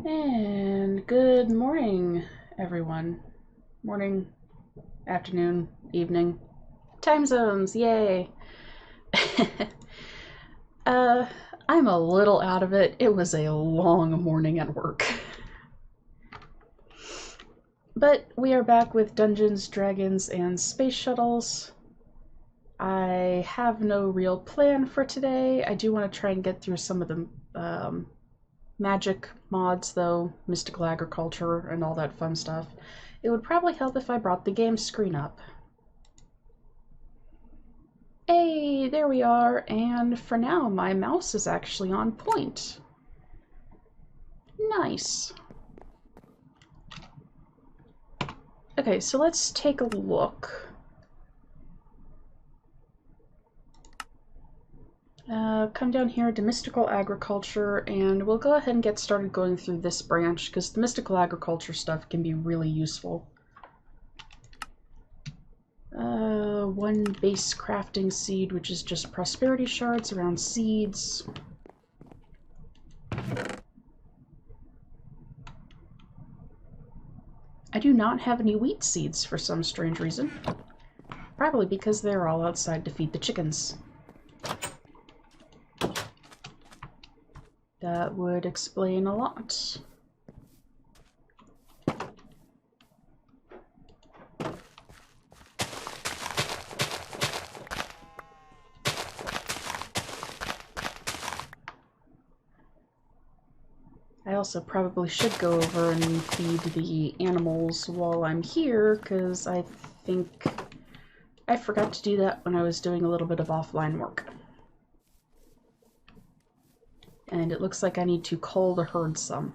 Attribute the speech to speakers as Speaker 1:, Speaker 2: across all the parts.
Speaker 1: And good morning, everyone. Morning, afternoon, evening. Time zones, yay! uh, I'm a little out of it. It was a long morning at work. But we are back with Dungeons, Dragons, and Space Shuttles. I have no real plan for today. I do want to try and get through some of the magic mods, though, mystical agriculture, and all that fun stuff. It would probably help if I brought the game screen up. Hey, there we are, and for now my mouse is actually on point. Nice. Okay, so let's take a look. Come down here to mystical agriculture, and we'll go ahead and get started going through this branch, because the mystical agriculture stuff can be really useful. One base crafting seed, which is just prosperity shards around seeds. I do not have any wheat seeds for some strange reason. Probably because they're all outside to feed the chickens. That would explain a lot. I also probably should go over and feed the animals while I'm here, because I think I forgot to do that when I was doing a little bit of offline work. And it looks like I need to cull the herd some.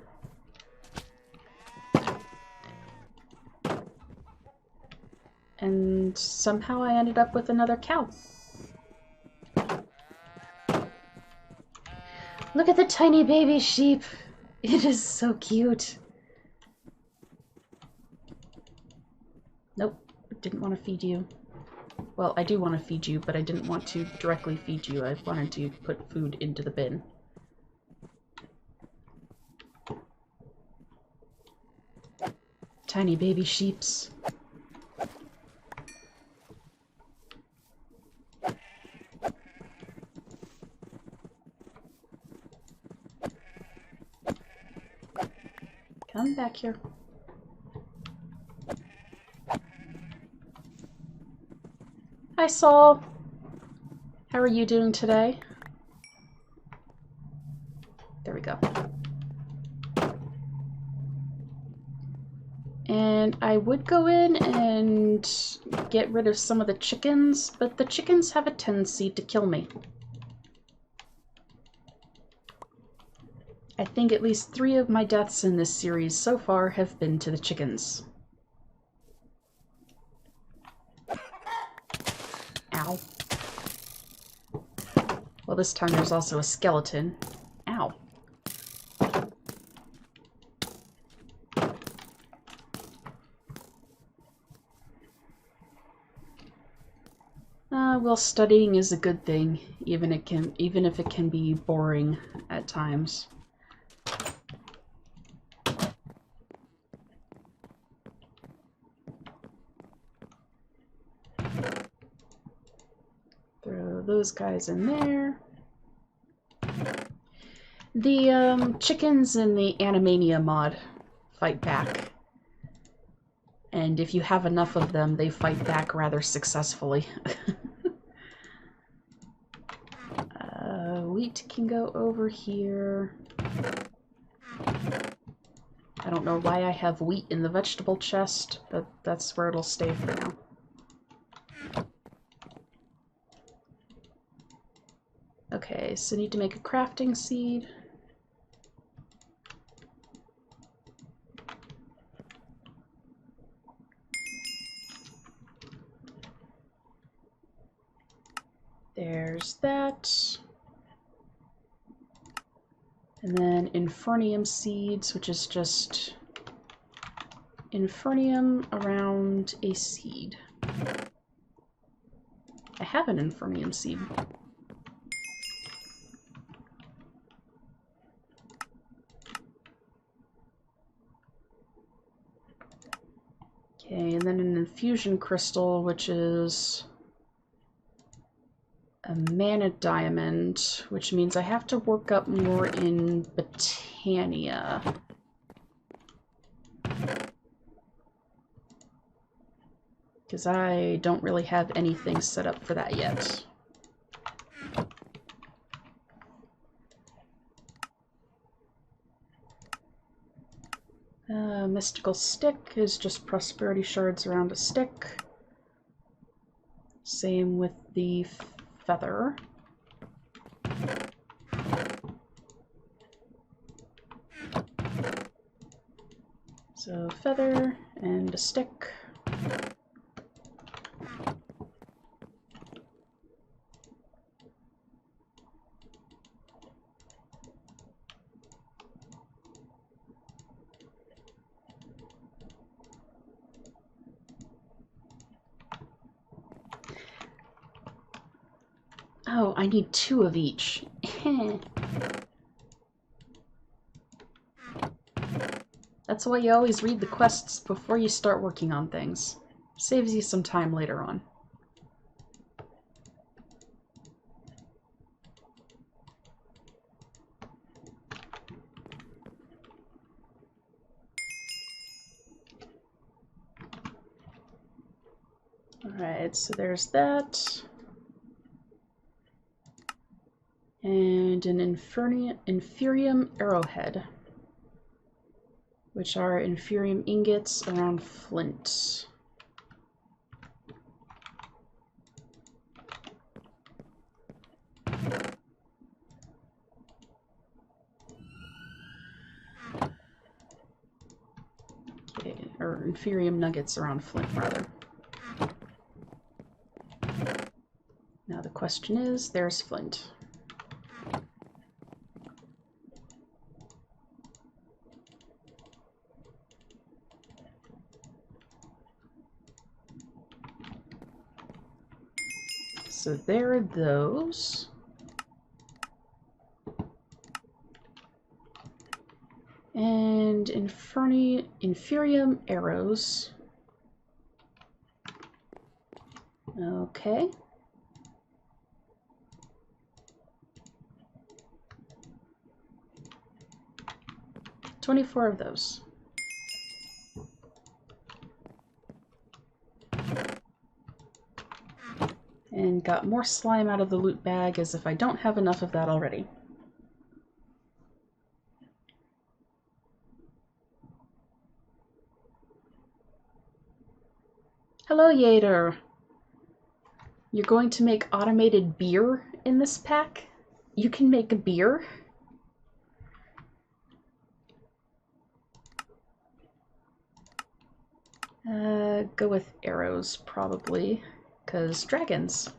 Speaker 1: And somehow I ended up with another cow. Look at the tiny baby sheep! It is so cute. Nope, didn't want to feed you. Well, I do want to feed you, but I didn't want to directly feed you. I wanted to put food into the bin. Tiny baby sheeps. Come back here. Hi, Saul. How are you doing today? There we go. And I would go in and get rid of some of the chickens, but the chickens have a tendency to kill me. I think at least 3 of my deaths in this series so far have been to the chickens. Ow. Well, this time there's also a skeleton. Ow. Well, studying is a good thing, even if it can be boring at times. Throw those guys in there. The chickens in the Animania mod fight back. And if you have enough of them, they fight back rather successfully. Wheat can go over here. I don't know why I have wheat in the vegetable chest, but that's where it'll stay for now. Okay, so need to make a crafting seed. There's that. And then Infernium seeds, which is just Infernium around a seed. I have an Infernium seed. fusion crystal, which is a mana diamond, which means I have to work up more in Botania. Because I don't really have anything set up for that yet. Mystical stick is just prosperity shards around a stick. Same with the feather. So feather and a stick. Oh, I need 2 of each. That's why you always read the quests before you start working on things. Saves you some time later on. Alright, so there's that. And an Inferium arrowhead, which are Inferium ingots around flint. Okay, or Inferium nuggets around flint, rather. Now the question is, there's flint. So there are those. And Inferium arrows. Okay. $24 of those. And got more slime out of the loot bag, as if I don't have enough of that already. Hello, Yader. You're going to make automated beer in this pack? You can make a beer? Go with arrows, probably, because dragons.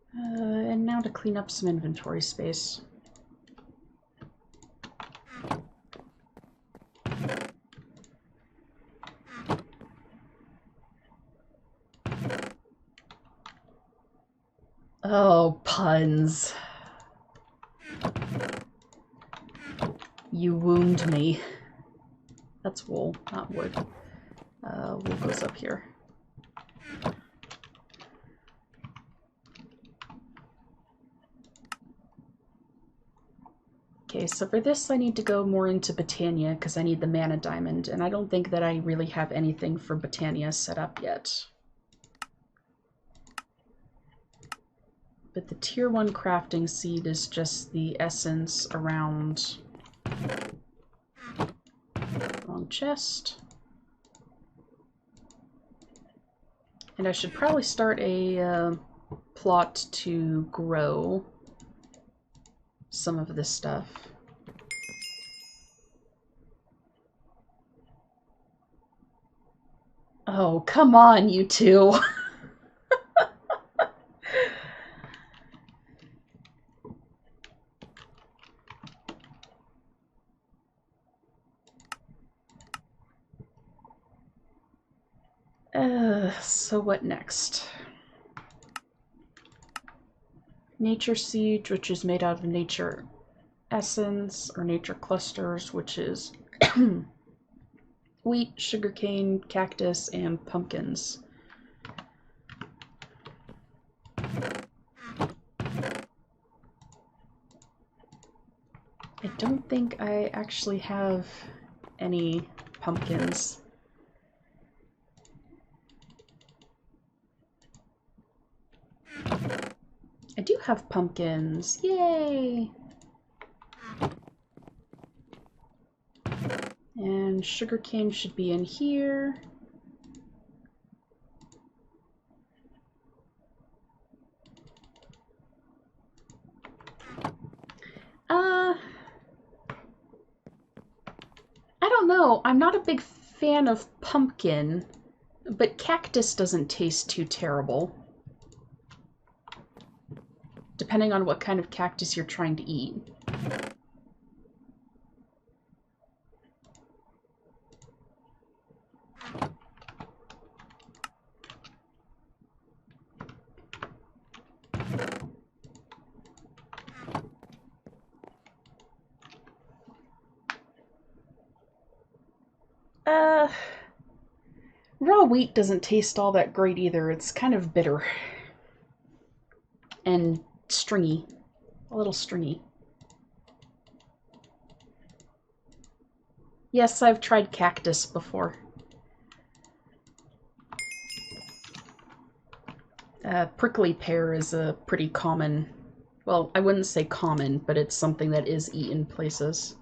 Speaker 1: And now to clean up some inventory space. Oh, puns. You wound me. That's wool, not wood. Wool goes up here. Okay, so for this I need to go more into Botania because I need the mana diamond, and I don't think that I really have anything for Botania set up yet. But the tier 1 crafting seed is just the essence around... Wrong chest. And I should probably start a plot to grow some of this stuff. Oh, come on, you two! So what next? Nature Seed, which is made out of nature essence, or nature clusters, which is wheat, sugarcane, cactus, and pumpkins. I don't think I actually have any pumpkins. I do have pumpkins. Yay! And sugarcane should be in here. I don't know. I'm not a big fan of pumpkin, but cactus doesn't taste too terrible. Depending on what kind of cactus you're trying to eat. Raw wheat doesn't taste all that great either. It's kind of bitter. And stringy. A little stringy. Yes, I've tried cactus before. Prickly pear is a pretty common... Well, I wouldn't say common, but it's something that is eaten places.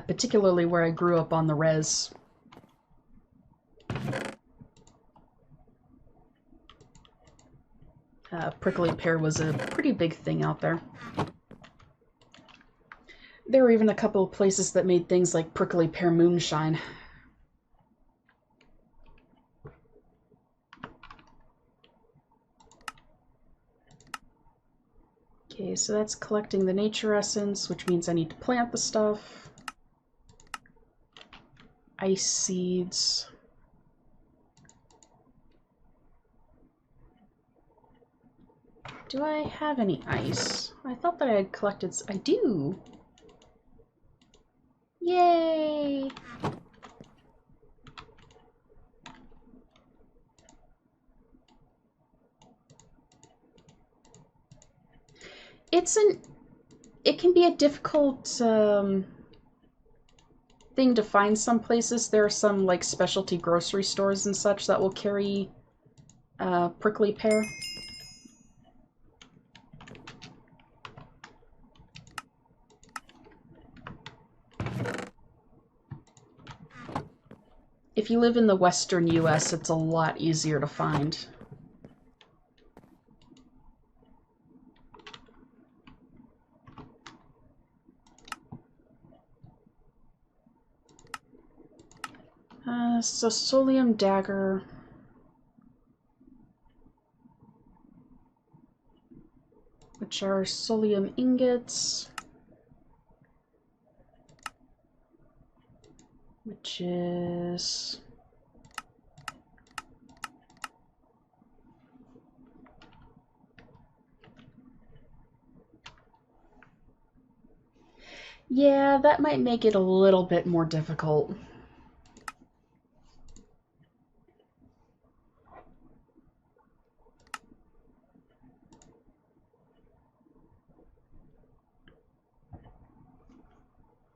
Speaker 1: Particularly where I grew up on the res. Prickly pear was a pretty big thing out there. There were even a couple of places that made things like prickly pear moonshine. Okay, so that's collecting the nature essence, which means I need to plant the stuff. Ice seeds. Do I have any ice? I thought that I had collected... I do! Yay! It can be a difficult thing to find some places. There are some like specialty grocery stores and such that will carry prickly pear. If you live in the western US, it's a lot easier to find. So Solium Dagger. Which are Solium Ingots. Which is... Yeah, that might make it a little bit more difficult.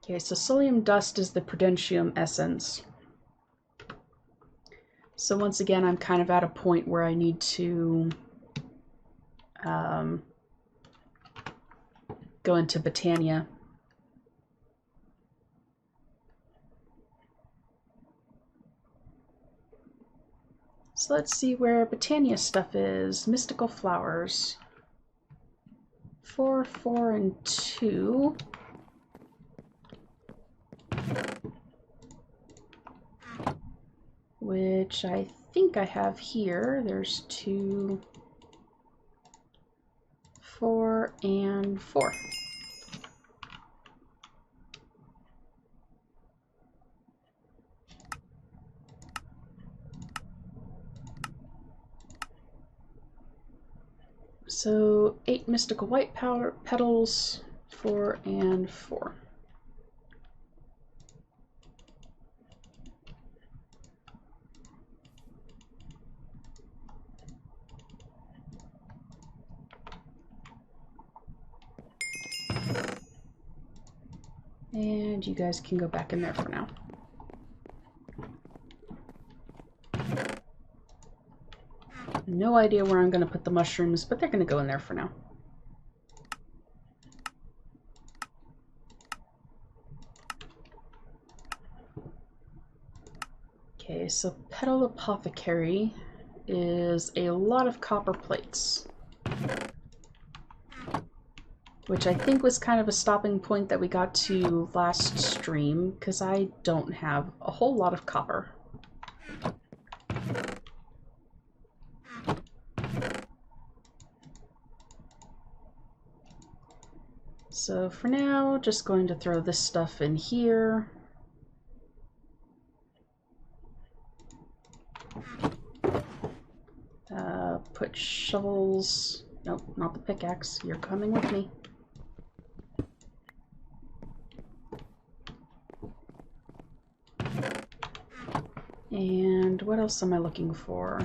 Speaker 1: Okay, so Solium Dust is the Prudentium essence. So once again, I'm kind of at a point where I need to go into Botania. So let's see where Botania stuff is. Mystical Flowers. 4, 4, and 2. Which I think I have here. There's 2, 4, and 4. So 8 mystical white power petals, 4 and 4. And you guys can go back in there for now. No idea where I'm going to put the mushrooms, but they're going to go in there for now. Okay, so Petal Apothecary is a lot of copper plates, which I think was kind of a stopping point that we got to last stream, because I don't have a whole lot of copper. So for now, just going to throw this stuff in here. Put shovels. Nope, not the pickaxe. You're coming with me. And what else am I looking for?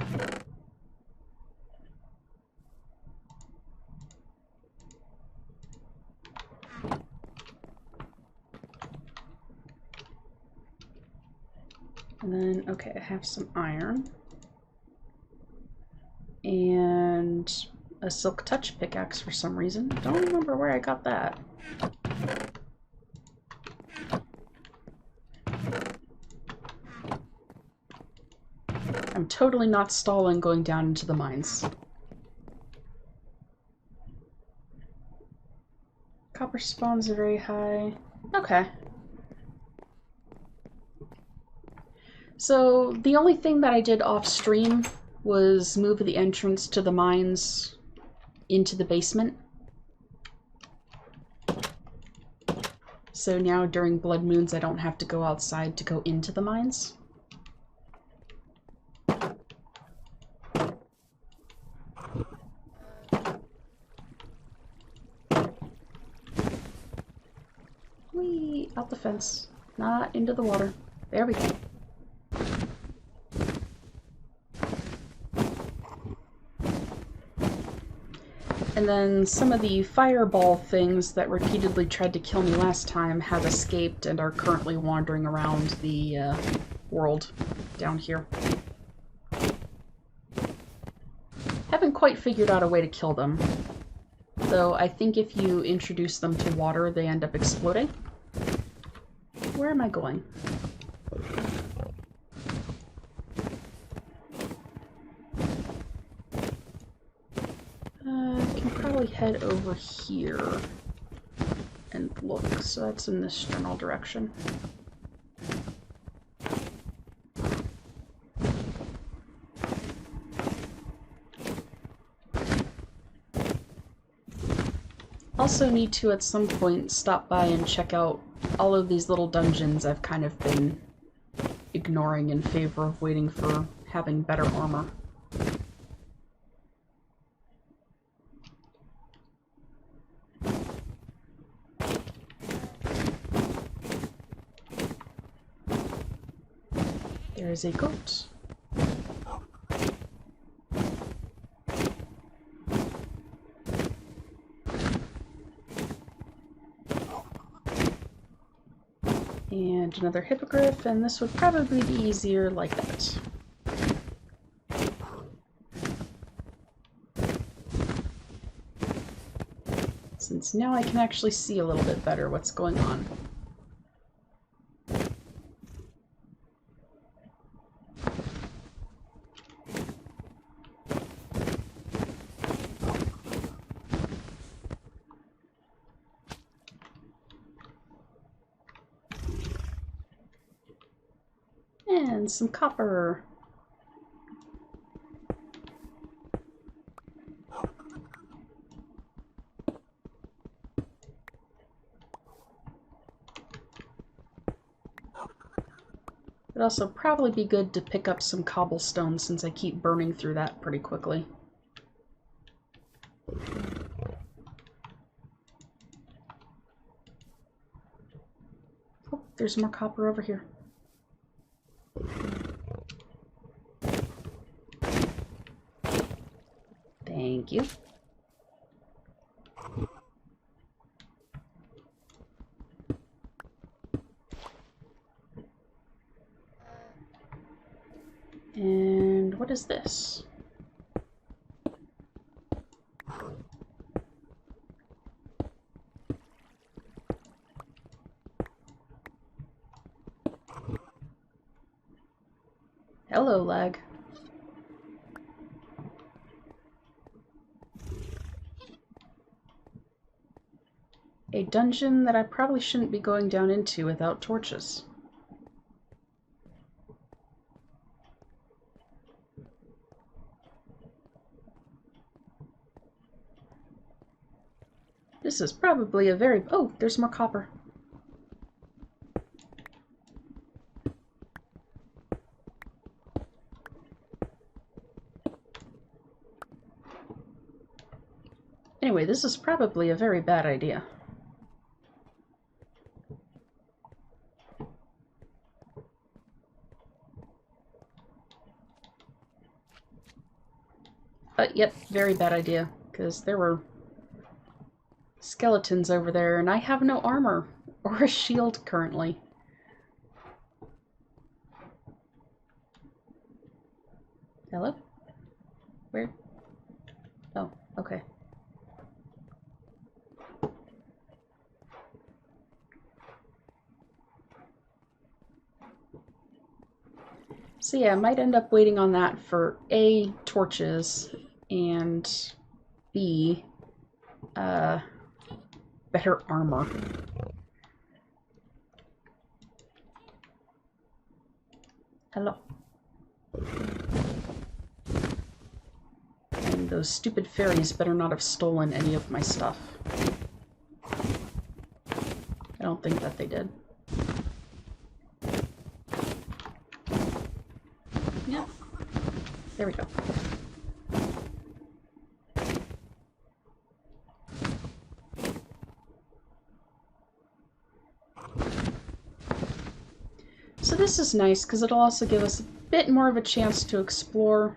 Speaker 1: And then, okay, I have some iron. And a silk touch pickaxe for some reason. Don't remember where I got that. I'm totally not stalling going down into the mines. Copper spawns are very high. Okay. So the only thing that I did off stream was move the entrance to the mines into the basement. So now during blood moons I don't have to go outside to go into the mines. Whee! Out the fence. Not into the water. There we go. And then some of the fireball things that repeatedly tried to kill me last time have escaped and are currently wandering around the world down here. Haven't quite figured out a way to kill them. Though I think if you introduce them to water, they end up exploding. Where am I going? Head over here and look. So that's in this general direction. Also need to at some point stop by and check out all of these little dungeons I've kind of been ignoring in favor of waiting for having better armor. There's a goat. And another hippogriff, and this would probably be easier like that. Since now I can actually see a little bit better what's going on. And some copper. It'd also probably be good to pick up some cobblestone since I keep burning through that pretty quickly. Oh, there's more copper over here. Thank you. And what is this? Hello, lag. A dungeon that I probably shouldn't be going down into without torches. This is probably a very... Oh, there's more copper. Anyway, this is probably a very bad idea. Yep, very bad idea, because there were skeletons over there, and I have no armor or a shield currently. Hello? Where? Oh, okay. So yeah, I might end up waiting on that for A, torches, and B, better armor. Hello. And those stupid fairies better not have stolen any of my stuff. I don't think that they did. Yeah. There we go. So this is nice because it'll also give us a bit more of a chance to explore.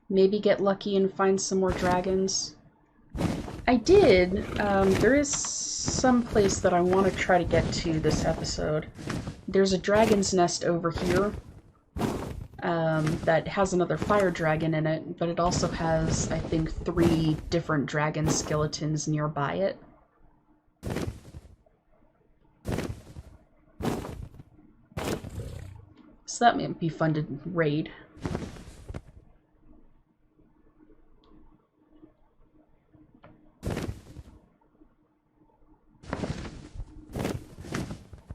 Speaker 1: Maybe get lucky and find some more dragons. I did. There is some place that I want to try to get to this episode. There's a dragon's nest over here that has another fire dragon in it, but it also has, I think, 3 different dragon skeletons nearby it. So that might be fun to raid.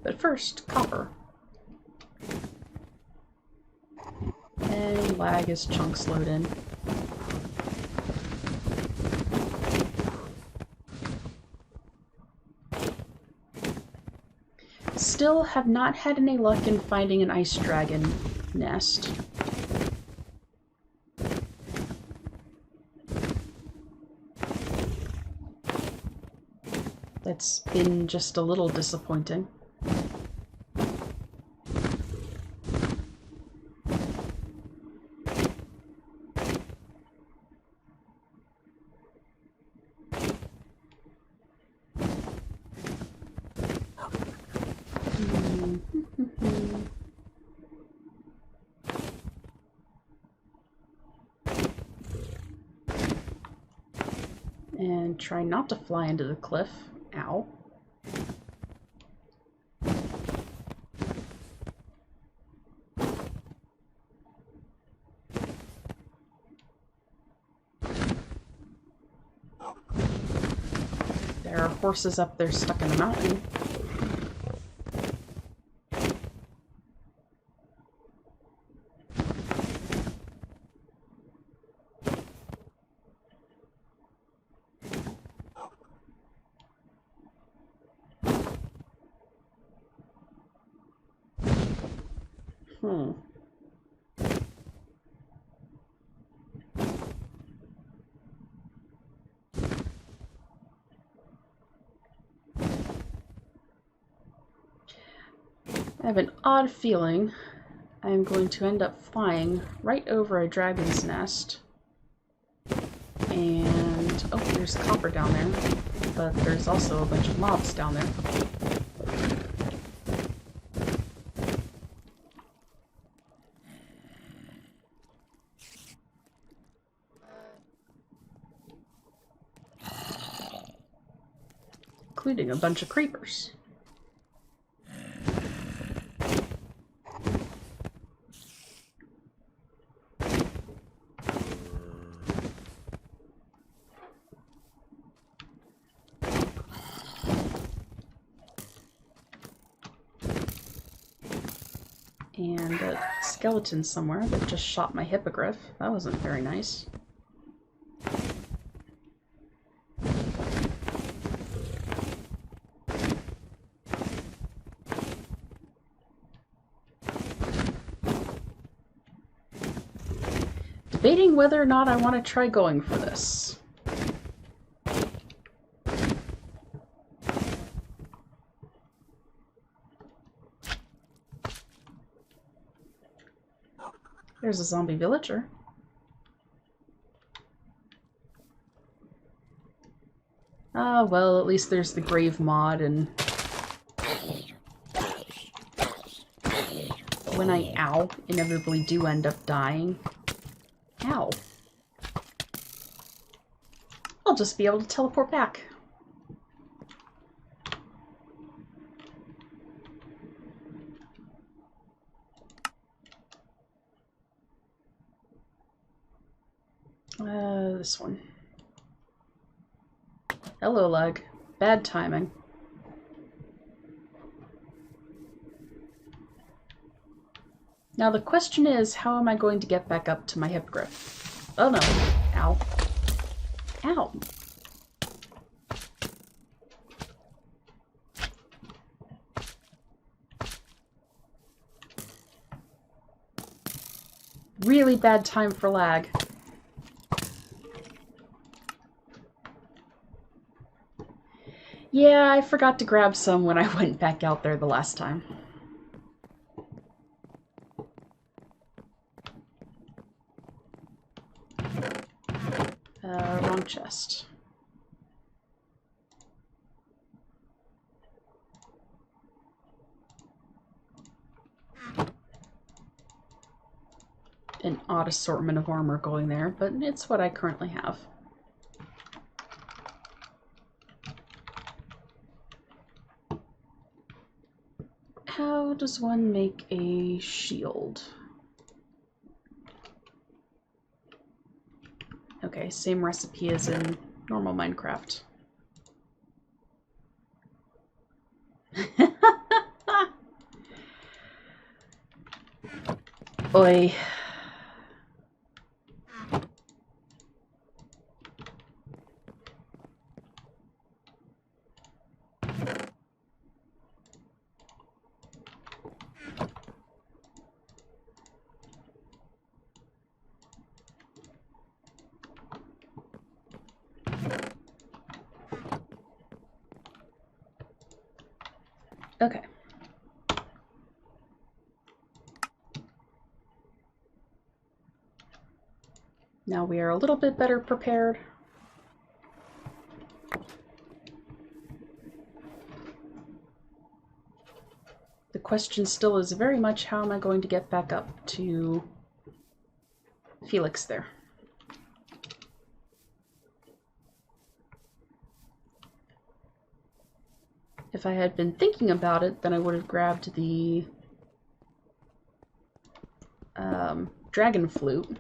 Speaker 1: But first, copper. And lag as chunks load in. Still have not had any luck in finding an ice dragon nest. That's been just a little disappointing. And try not to fly into the cliff. Ow. There are horses up there stuck in the mountain. Hmm. I have an odd feeling I am going to end up flying right over a dragon's nest. And, oh, there's copper down there, but there's also a bunch of mobs down there. Including a bunch of creepers. And a skeleton somewhere that just shot my hippogriff. That wasn't very nice. Debating whether or not I want to try going for this. There's a zombie villager. Ah, well, at least there's the grave mod, and when I, ow, inevitably do end up dying. Ow. I'll just be able to teleport back. This one. Hello, lag. Bad timing. Now the question is, how am I going to get back up to my hippogriff? Oh no. Ow. Ow. Really bad time for lag. Yeah, I forgot to grab some when I went back out there the last time. Wrong chest. An odd assortment of armor going there, but it's what I currently have. How does one make a shield? Okay, same recipe as in normal Minecraft. Oi. Okay. Now we are a little bit better prepared. The question still is very much, how am I going to get back up to Felix there? If I had been thinking about it, then I would have grabbed the dragon flute.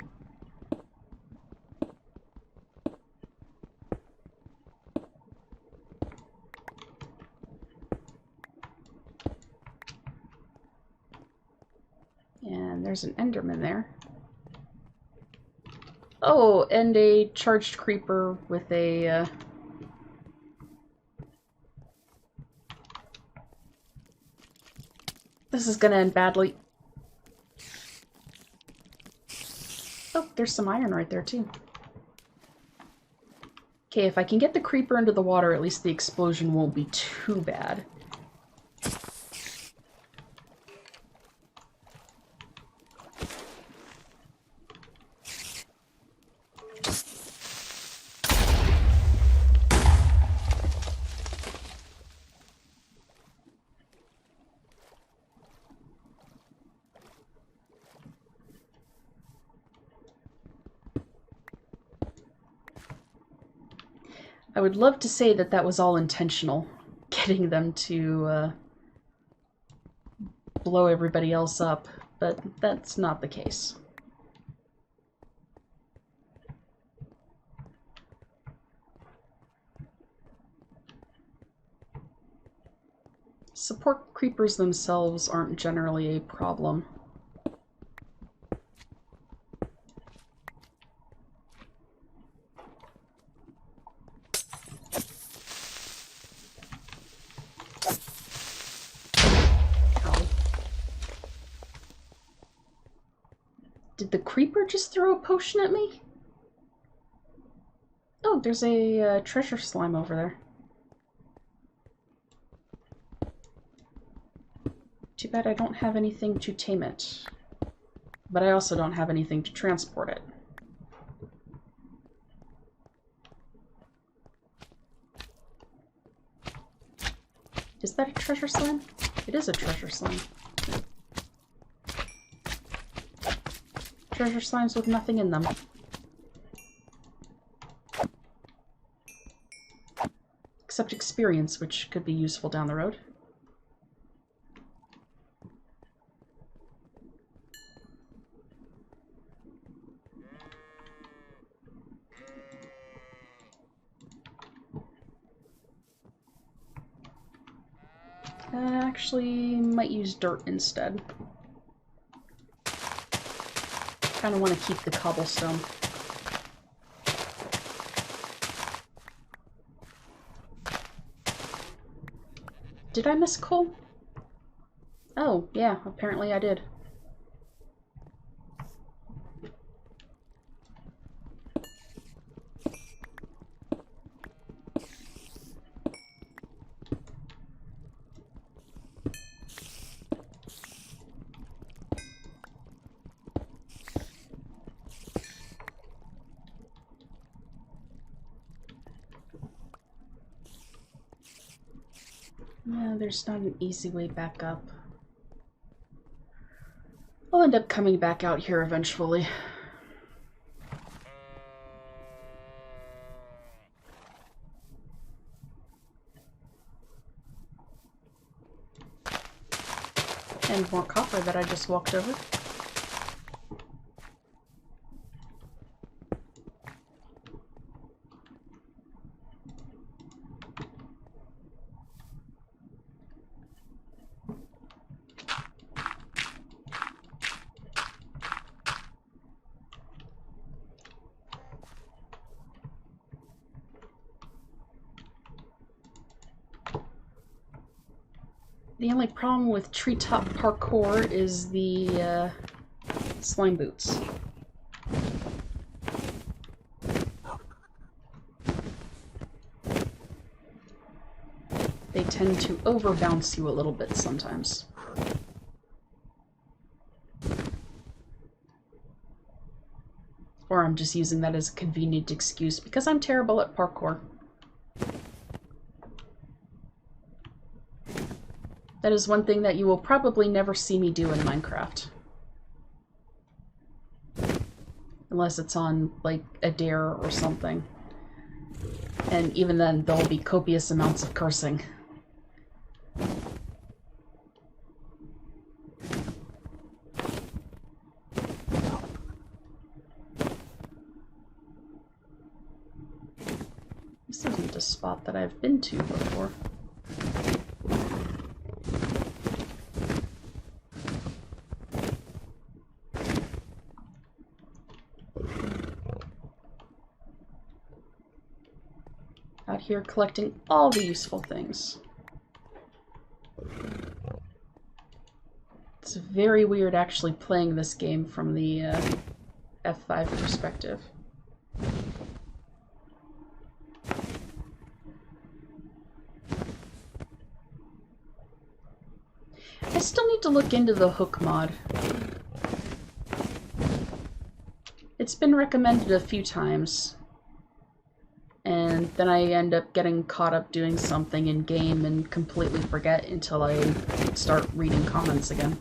Speaker 1: And there's an enderman there. Oh, and a charged creeper with a this is gonna end badly. there's some iron right there too. Okay, if I can get the creeper into the water, at least the explosion won't be too bad. I would love to say that that was all intentional, getting them to blow everybody else up, but that's not the case. Support creepers themselves aren't generally a problem. Did the creeper just throw a potion at me? Oh, there's a treasure slime over there. Too bad I don't have anything to tame it. But I also don't have anything to transport it. Is that a treasure slime? It is a treasure slime. Treasure slimes with nothing in them. Except experience, which could be useful down the road. Actually, might use dirt instead. Kind of want to keep the cobblestone. Did I miss coal? Oh, yeah, apparently I did. Yeah, there's not an easy way back up. I'll end up coming back out here eventually. And more copper that I just walked over. The only problem with treetop parkour is the slime boots. They tend to overbounce you a little bit sometimes. Or I'm just using that as a convenient excuse because I'm terrible at parkour. That is one thing that you will probably never see me do in Minecraft. Unless it's on, like, a dare or something. And even then, there'll be copious amounts of cursing. This isn't a spot that I've been to before. Out here collecting all the useful things. It's very weird actually playing this game from the F5 perspective. I still need to look into the hook mod. It's been recommended a few times, and then I end up getting caught up doing something in game and completely forget until I start reading comments again.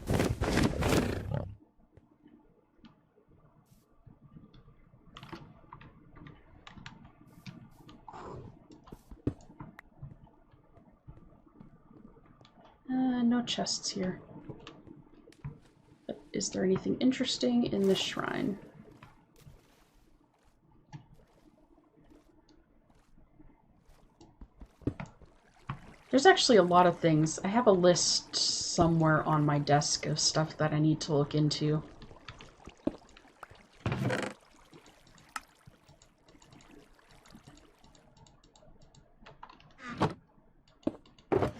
Speaker 1: No chests here. But is there anything interesting in this shrine? There's actually a lot of things. I have a list somewhere on my desk of stuff that I need to look into.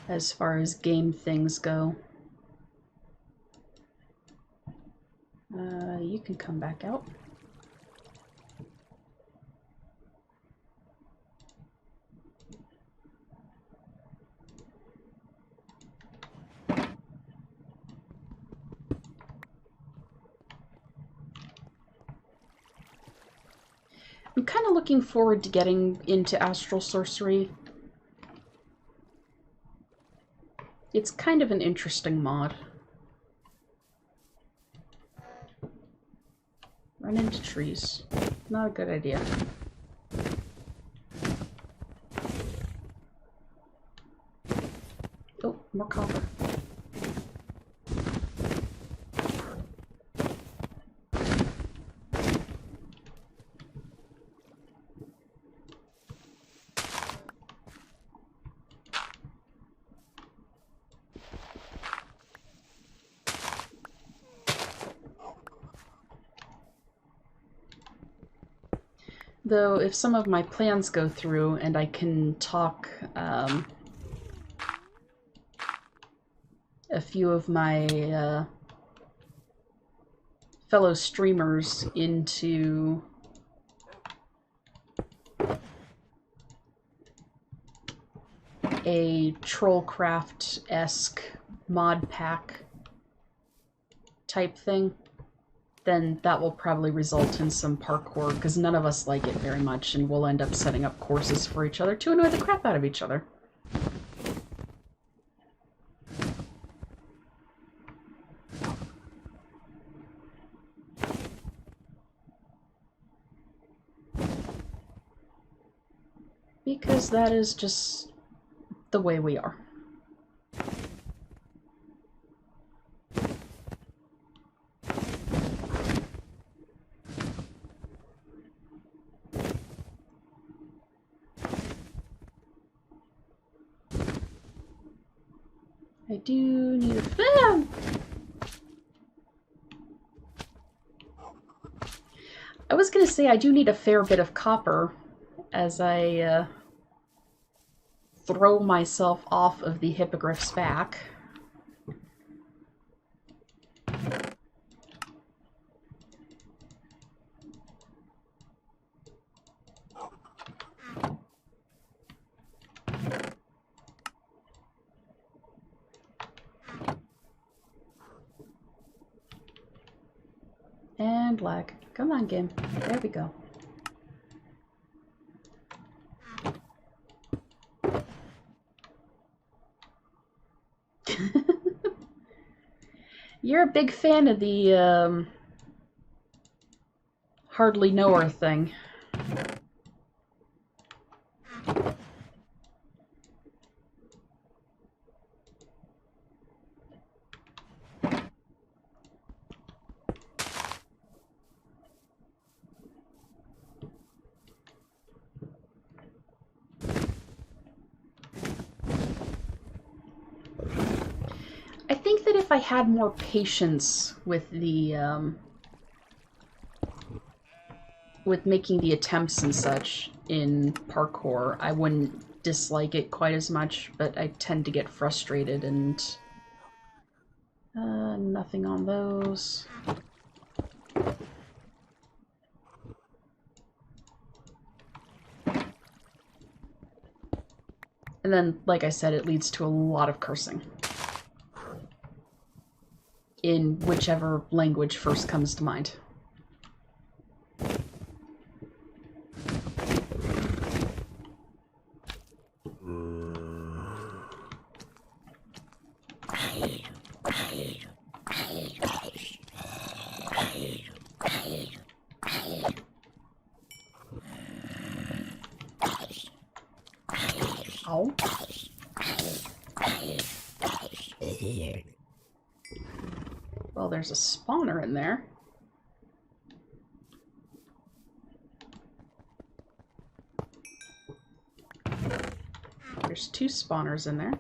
Speaker 1: As far as game things go. You can come back out. I'm kind of looking forward to getting into astral sorcery. It's kind of an interesting mod. Run into trees. Not a good idea. Oh, more copper. Though, if some of my plans go through and I can talk a few of my fellow streamers into a Trollcraft-esque mod pack type thing, then that will probably result in some parkour, because none of us like it very much, and we'll end up setting up courses for each other to annoy the crap out of each other. Because that is just the way we are. I do need a fan! I was gonna say I do need a fair bit of copper as I throw myself off of the hippogriff's back. And lag. Come on, game. There we go. You're a big fan of the hardly knower thing. I think that if I had more patience with the with making the attempts and such in parkour, I wouldn't dislike it quite as much, but I tend to get frustrated and nothing on those. And then, like I said, it leads to a lot of cursing. In whichever language first comes to mind. Ow. Well, there's a spawner in there. There's 2 spawners in there.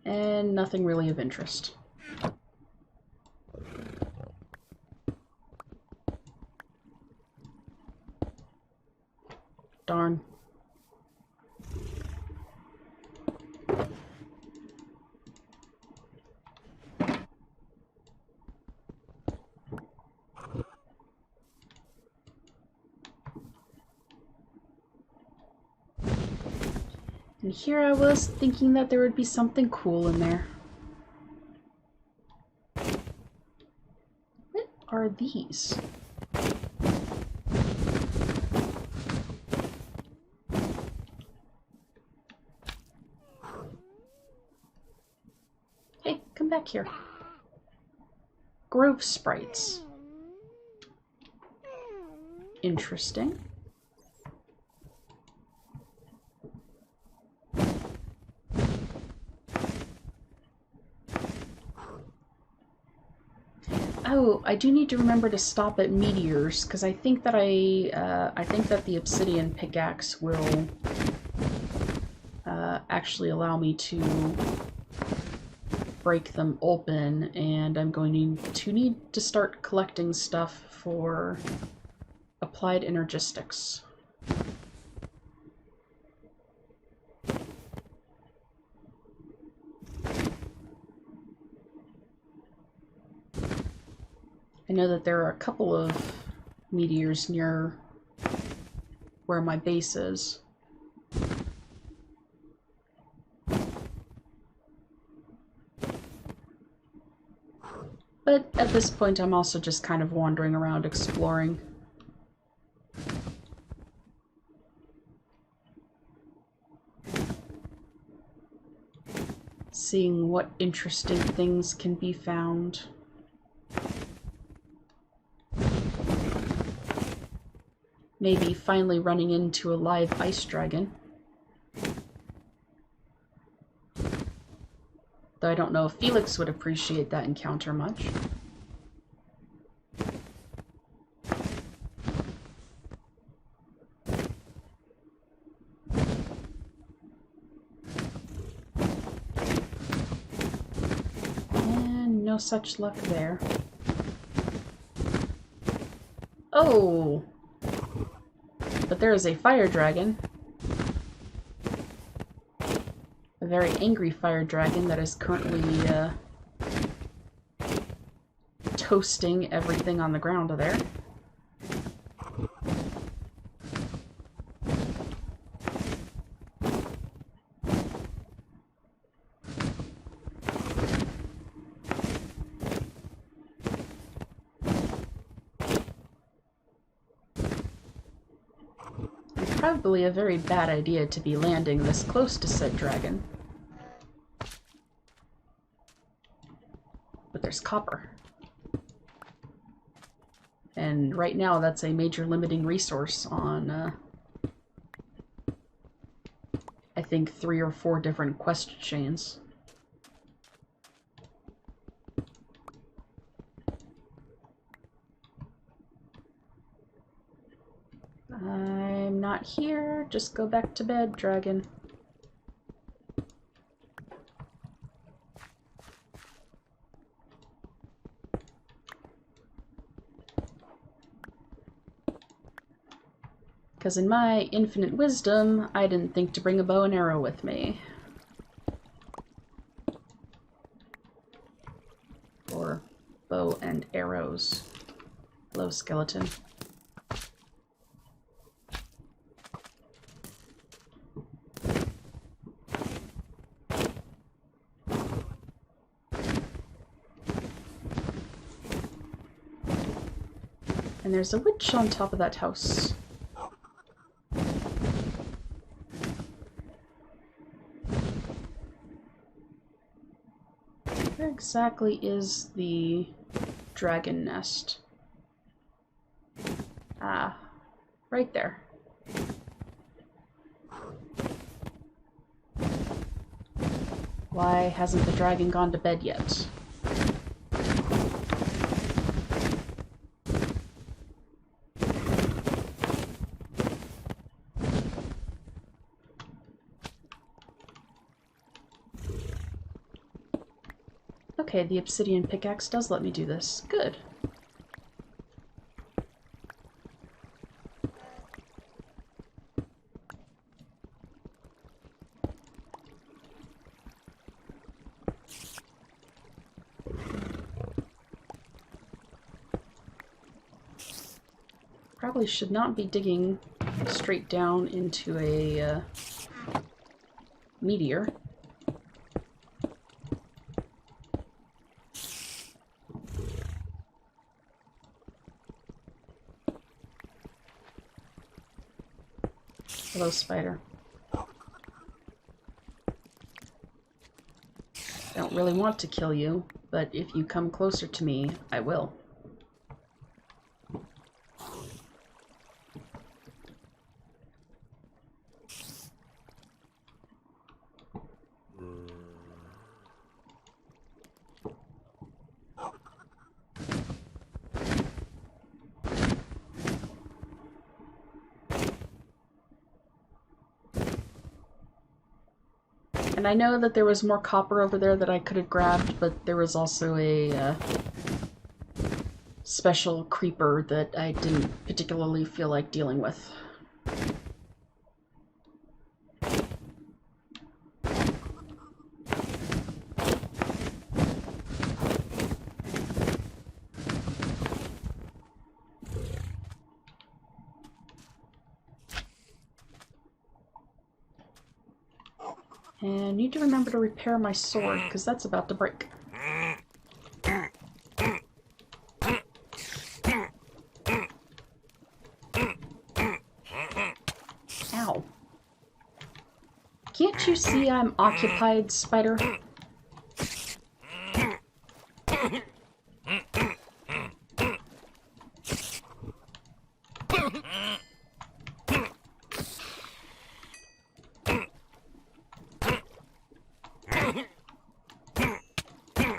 Speaker 1: And nothing really of interest. Darn. And here I was thinking that there would be something cool in there. What are these? Hey, come back here. Grove sprites. Interesting. Oh, I do need to remember to stop at meteors, because I think that I think that the obsidian pickaxe will actually allow me to break them open, and I'm going to need to start collecting stuff for applied energistics. I know that there are a couple of meteors near where my base is. But at this point, I'm also just kind of wandering around exploring. Seeing what interesting things can be found. Maybe finally running into a live ice dragon. Though I don't know if Felix would appreciate that encounter much. And no such luck there. Oh! But there is a fire dragon. A very angry fire dragon that is currently toasting everything on the ground there. Probably a very bad idea to be landing this close to said dragon. But there's copper. And right now that's a major limiting resource on, I think 3 or 4 different quest chains. I'm not here. Just go back to bed, dragon. Because in my infinite wisdom, I didn't think to bring a bow and arrow with me. Or bow and arrows. Hello, skeleton. And there's a witch on top of that house. Where exactly is the dragon nest? Ah, right there. Why hasn't the dragon gone to bed yet? Okay, the obsidian pickaxe does let me do this. Good. Probably should not be digging straight down into a meteor. Hello, spider. I don't really want to kill you, but if you come closer to me, I will. And I know that there was more copper over there that I could have grabbed, but there was also a special creeper that I didn't particularly feel like dealing with. And I need to remember to repair my sword, because that's about to break. Ow. Can't you see I'm occupied, spider?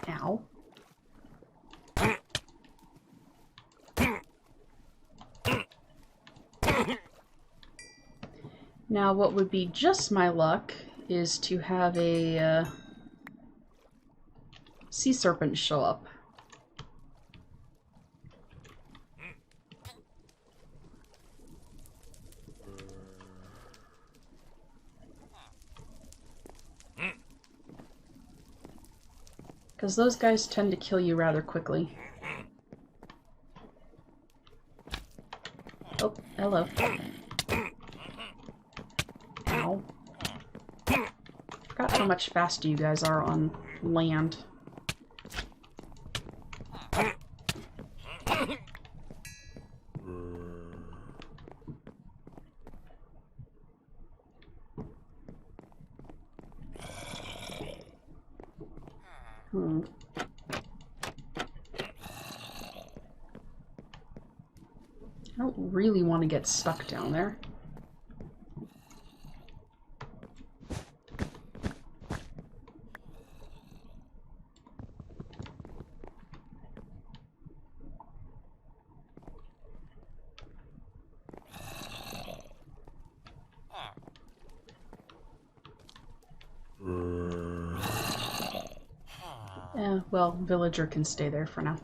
Speaker 1: Ow. Now, what would be just my luck is to have a sea serpent show up. Because those guys tend to kill you rather quickly. Oh, hello. Ow. Forgot how much faster you guys are on land. I don't really want to get stuck down there. Well, villager can stay there for now.